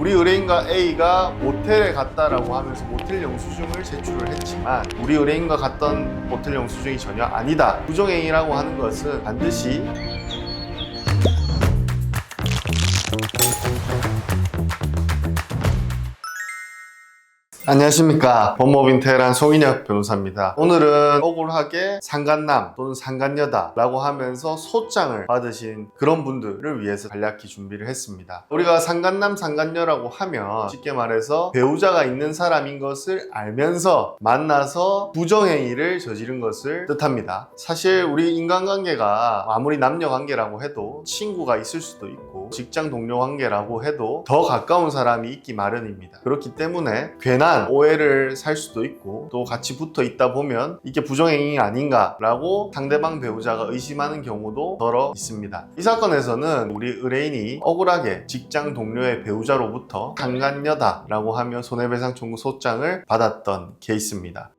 우리 의뢰인과 A가 모텔에 갔다라고 하면서 모텔 영수증을 제출을 했지만 우리 의뢰인과 갔던 모텔 영수증이 전혀 아니다. 부정행위라고 하는 것은 반드시 안녕하십니까. 법무법인 테헤란 송인혁 변호사입니다. 오늘은 억울하게 상간남 또는 상간녀다 라고 하면서 소장을 받으신 그런 분들을 위해서 간략히 준비를 했습니다. 우리가 상간남 상간녀라고 하면 쉽게 말해서 배우자가 있는 사람인 것을 알면서 만나서 부정행위를 저지른 것을 뜻합니다. 사실 우리 인간관계가 아무리 남녀관계라고 해도 친구가 있을 수도 있고 직장 동료 관계라고 해도 더 가까운 사람이 있기 마련입니다. 그렇기 때문에 괜한 오해를 살 수도 있고 또 같이 붙어 있다 보면 이게 부정행위 아닌가 라고 상대방 배우자가 의심하는 경우도 더러 있습니다. 이 사건에서는 우리 의뢰인이 억울하게 직장 동료의 배우자로부터 상간녀다 라고 하며 손해배상 청구 소장을 받았던 케이스입니다.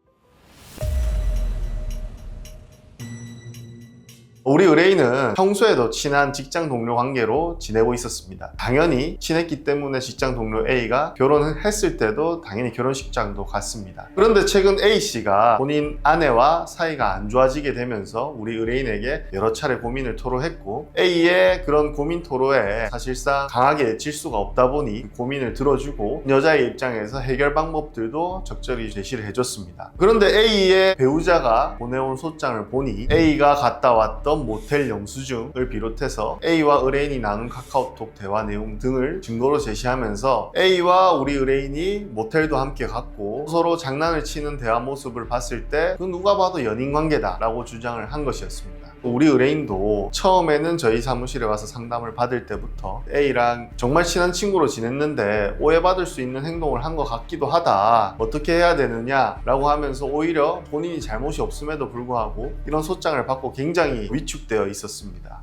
우리 의뢰인은 평소에도 친한 직장 동료 관계로 지내고 있었습니다. 당연히 친했기 때문에 직장 동료 A가 결혼을 했을 때도 당연히 결혼식장도 갔습니다. 그런데 최근 A씨가 본인 아내와 사이가 안 좋아지게 되면서 우리 의뢰인에게 여러 차례 고민을 토로했고 A의 그런 고민 토로에 사실상 강하게 질 수가 없다 보니 그 고민을 들어주고 여자의 입장에서 해결 방법들도 적절히 제시를 해줬습니다. 그런데 A의 배우자가 보내온 소장을 보니 A가 갔다 왔던 모텔 영수증을 비롯해서 A와 의뢰인이 나눈 카카오톡 대화 내용 등을 증거로 제시하면서 A와 우리 의뢰인이 모텔도 함께 갔고 서로 장난을 치는 대화 모습을 봤을 때 그 누가 봐도 연인 관계다 라고 주장을 한 것이었습니다. 우리 의뢰인도 처음에는 저희 사무실에 와서 상담을 받을 때부터 A랑 정말 친한 친구로 지냈는데 오해받을 수 있는 행동을 한 것 같기도 하다. 어떻게 해야 되느냐 라고 하면서 오히려 본인이 잘못이 없음에도 불구하고 이런 소장을 받고 굉장히 위축되어 있었습니다.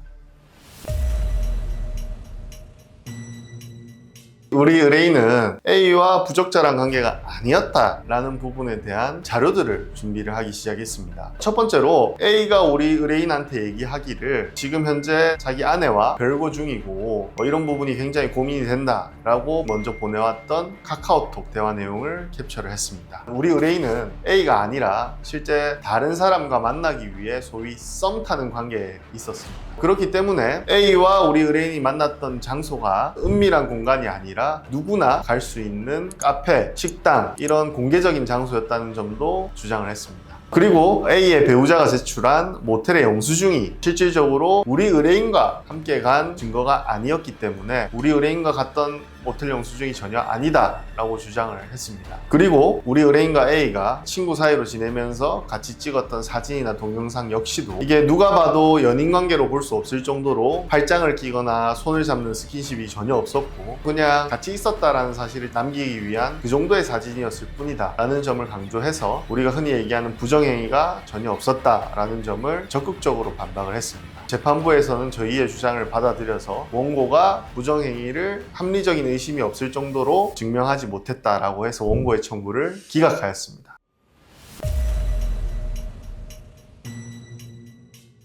우리 의뢰인은 A와 부적절한 관계가 아니었다라는 부분에 대한 자료들을 준비를 하기 시작했습니다. 첫 번째로 A가 우리 의뢰인한테 얘기하기를 지금 현재 자기 아내와 별거 중이고 이런 부분이 굉장히 고민이 된다라고 먼저 보내왔던 카카오톡 대화 내용을 캡처를 했습니다. 우리 의뢰인은 A가 아니라 실제 다른 사람과 만나기 위해 소위 썸 타는 관계에 있었습니다. 그렇기 때문에 A와 우리 의뢰인이 만났던 장소가 은밀한 공간이 아니라 누구나 갈 수 있는 카페, 식당 이런 공개적인 장소였다는 점도 주장을 했습니다. 그리고 A의 배우자가 제출한 모텔의 영수증이 실질적으로 우리 의뢰인과 함께 간 증거가 아니었기 때문에 우리 의뢰인과 갔던 모텔 영수증이 전혀 아니다 라고 주장을 했습니다. 그리고 우리 의뢰인과 A가 친구 사이로 지내면서 같이 찍었던 사진이나 동영상 역시도 이게 누가 봐도 연인 관계로 볼 수 없을 정도로 팔짱을 끼거나 손을 잡는 스킨십이 전혀 없었고 그냥 같이 있었다라는 사실을 남기기 위한 그 정도의 사진이었을 뿐이다 라는 점을 강조해서 우리가 흔히 얘기하는 부정행위가 전혀 없었다라는 점을 적극적으로 반박을 했습니다. 재판부에서는 저희의 주장을 받아들여서 원고가 부정행위를 합리적인 의심이 없을 정도로 증명하지 못했다라고 해서 원고의 청구를 기각하였습니다.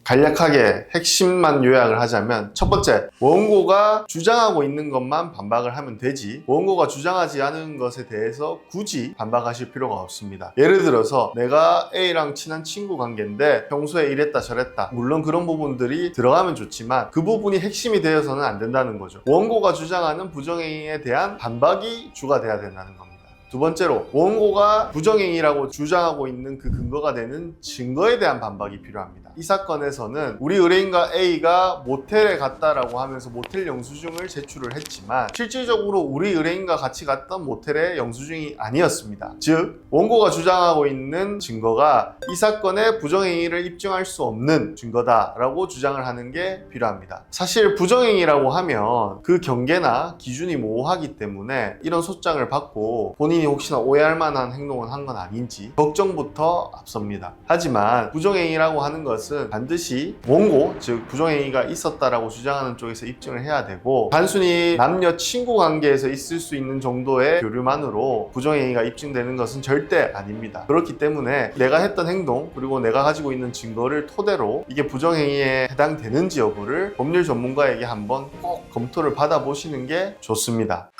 간략하게 핵심만 요약을 하자면 첫 번째, 원고가 주장하고 있는 것만 반박을 하면 되지 원고가 주장하지 않은 것에 대해서 굳이 반박하실 필요가 없습니다. 예를 들어서 내가 A랑 친한 친구 관계인데 평소에 이랬다 저랬다 물론 그런 부분들이 들어가면 좋지만 그 부분이 핵심이 되어서는 안 된다는 거죠. 원고가 주장하는 부정행위에 대한 반박이 주가 돼야 된다는 겁니다. 두 번째로 원고가 부정행위라고 주장하고 있는 그 근거가 되는 증거에 대한 반박이 필요합니다. 이 사건에서는 우리 의뢰인과 A가 모텔에 갔다라고 하면서 모텔 영수증을 제출을 했지만 실질적으로 우리 의뢰인과 같이 갔던 모텔의 영수증이 아니었습니다. 즉 원고가 주장하고 있는 증거가 이 사건의 부정행위를 입증할 수 없는 증거다라고 주장을 하는 게 필요합니다. 사실 부정행위라고 하면 그 경계나 기준이 모호하기 때문에 이런 소장을 받고 본인이 혹시나 오해할 만한 행동을 한 건 아닌지 걱정부터 앞섭니다. 하지만 부정행위라고 하는 것은 반드시 원고, 즉 부정행위가 있었다라고 주장하는 쪽에서 입증을 해야 되고 단순히 남녀 친구 관계에서 있을 수 있는 정도의 교류만으로 부정행위가 입증되는 것은 절대 아닙니다. 그렇기 때문에 내가 했던 행동 그리고 내가 가지고 있는 증거를 토대로 이게 부정행위에 해당되는지 여부를 법률 전문가에게 한번 꼭 검토를 받아보시는 게 좋습니다.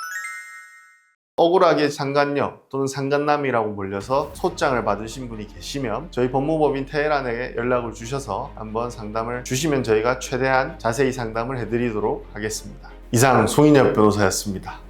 억울하게 상간녀 또는 상간남이라고 몰려서 소장을 받으신 분이 계시면 저희 법무법인 테헤란에 연락을 주셔서 한번 상담을 주시면 저희가 최대한 자세히 상담을 해드리도록 하겠습니다. 이상 송인엽 변호사였습니다.